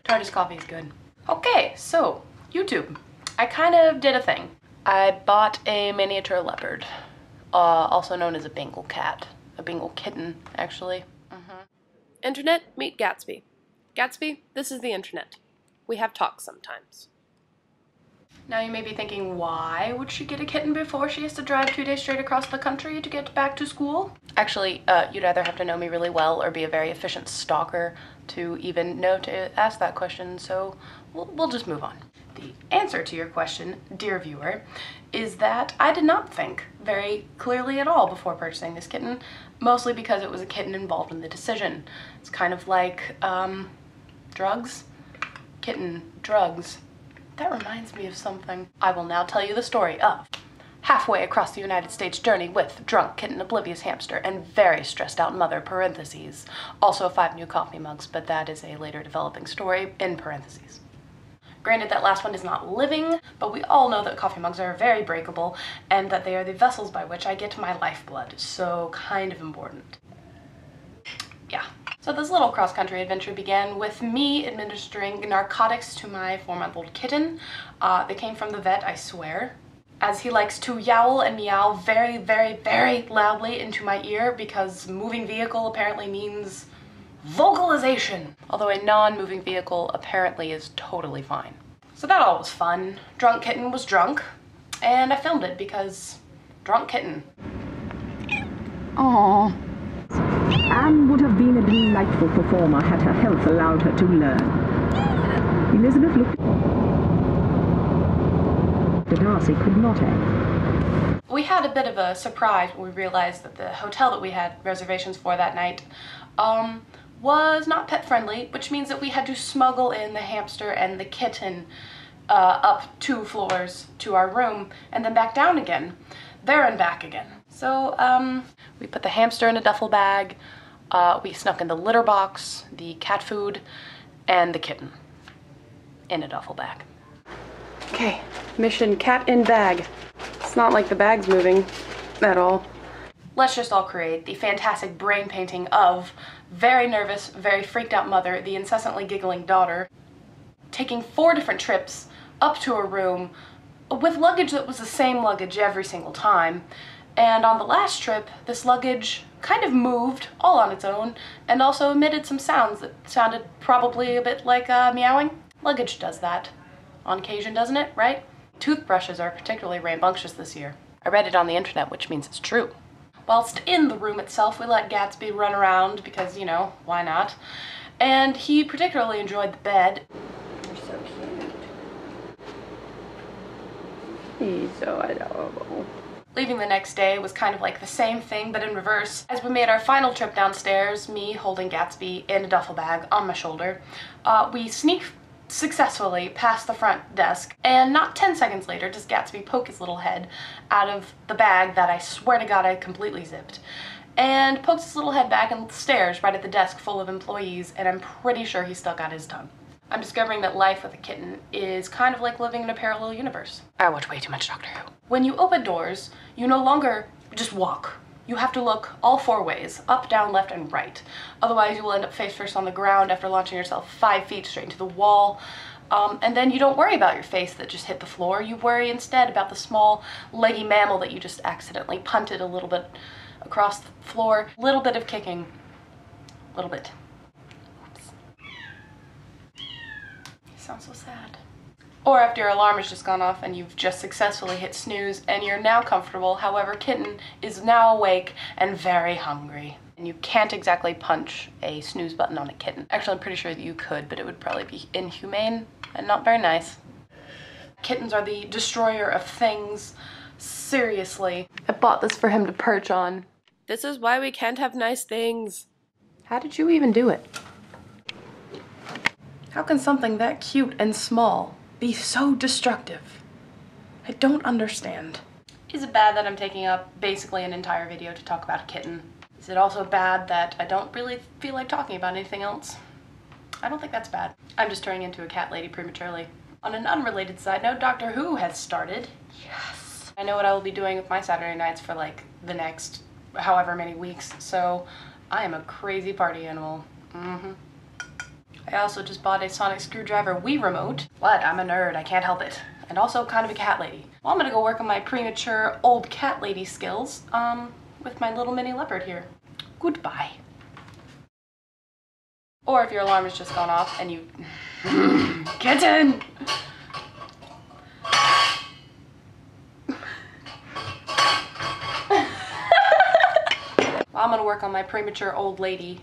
Tartist coffee is good. Okay, so YouTube. I kind of did a thing. I bought a miniature leopard, also known as a Bengal cat. A Bengal kitten, actually. Internet, meet Gatsby. Gatsby, this is the internet. We have talks sometimes. Now you may be thinking, why would she get a kitten before she has to drive 2 days straight across the country to get back to school? Actually, you'd either have to know me really well or be a very efficient stalker to even know to ask that question, so we'll just move on. The answer to your question, dear viewer, is that I did not think very clearly at all before purchasing this kitten, mostly because it was a kitten involved in the decision. It's kind of like, drugs? Kitten, drugs. That reminds me of something. I will now tell you the story of halfway across the United States journey with drunk kitten, oblivious hamster, and very stressed out mother, parentheses. Also 5 new coffee mugs, but that is a later developing story in parentheses. Granted, that last one is not living, but we all know that coffee mugs are very breakable and that they are the vessels by which I get my lifeblood, so kind of important. Yeah. So this little cross-country adventure began with me administering narcotics to my 4-month-old kitten. They came from the vet, I swear, as he likes to yowl and meow very, very, very loudly into my ear because moving vehicle apparently means vocalization. Although a non-moving vehicle apparently is totally fine. So that all was fun. Drunk kitten was drunk, and I filmed it because drunk kitten. Aww. Anne would have been a delightful performer had her health allowed her to learn. Elizabeth looked at Darcy could not have. We had a bit of a surprise when we realized that the hotel that we had reservations for that night was not pet friendly, which means that we had to smuggle in the hamster and the kitten up 2 floors to our room and then back down again, there and back again. So we put the hamster in a duffel bag, we snuck in the litter box, the cat food, and the kitten in a duffel bag. Okay, mission cat in bag. It's not like the bag's moving at all. Let's just all create the fantastic brain painting of very nervous, very freaked out mother, the incessantly giggling daughter, taking 4 different trips up to a room with luggage that was the same luggage every single time. And on the last trip, this luggage kind of moved all on its own and also emitted some sounds that sounded probably a bit like meowing. Luggage does that on occasion, doesn't it, right? Toothbrushes are particularly rambunctious this year. I read it on the internet, which means it's true. Whilst in the room itself, we let Gatsby run around because, you know, why not? And he particularly enjoyed the bed. You're so cute. He's so adorable. Leaving the next day was kind of like the same thing, but in reverse. As we made our final trip downstairs, me holding Gatsby in a duffel bag on my shoulder, we sneak successfully past the front desk, and not 10 seconds later does Gatsby poke his little head out of the bag that I swear to God I completely zipped, and pokes his little head back and stares right at the desk full of employees, and I'm pretty sure he stuck out his tongue. I'm discovering that life with a kitten is kind of like living in a parallel universe. I watch way too much Doctor Who. When you open doors, you no longer just walk. You have to look all 4 ways, up, down, left, and right. Otherwise, you will end up face first on the ground after launching yourself 5 feet straight into the wall. And then you don't worry about your face that just hit the floor. You worry instead about the small, leggy mammal that you just accidentally punted a little bit across the floor. A little bit of kicking. A little bit. Oops. You sound so sad. Or after your alarm has just gone off and you've just successfully hit snooze and you're now comfortable, however, kitten is now awake and very hungry. And you can't exactly punch a snooze button on a kitten. Actually, I'm pretty sure that you could, but it would probably be inhumane and not very nice. Kittens are the destroyer of things. Seriously. I bought this for him to perch on. This is why we can't have nice things. How did you even do it? How can something that cute and small be so destructive? I don't understand. Is it bad that I'm taking up basically an entire video to talk about a kitten? Is it also bad that I don't really feel like talking about anything else? I don't think that's bad. I'm just turning into a cat lady prematurely. On an unrelated side note, Doctor Who has started. Yes. I know what I will be doing with my Saturday nights for like the next however many weeks, so I am a crazy party animal. I also just bought a sonic screwdriver Wii remote. What? I'm a nerd, I can't help it. And also kind of a cat lady. Well, I'm gonna go work on my premature old cat lady skills, with my little mini leopard here. Goodbye. Or if your alarm has just gone off and you... Kitten! Well, I'm gonna work on my premature old lady.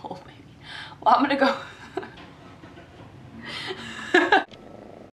Old lady. Well, I'm gonna go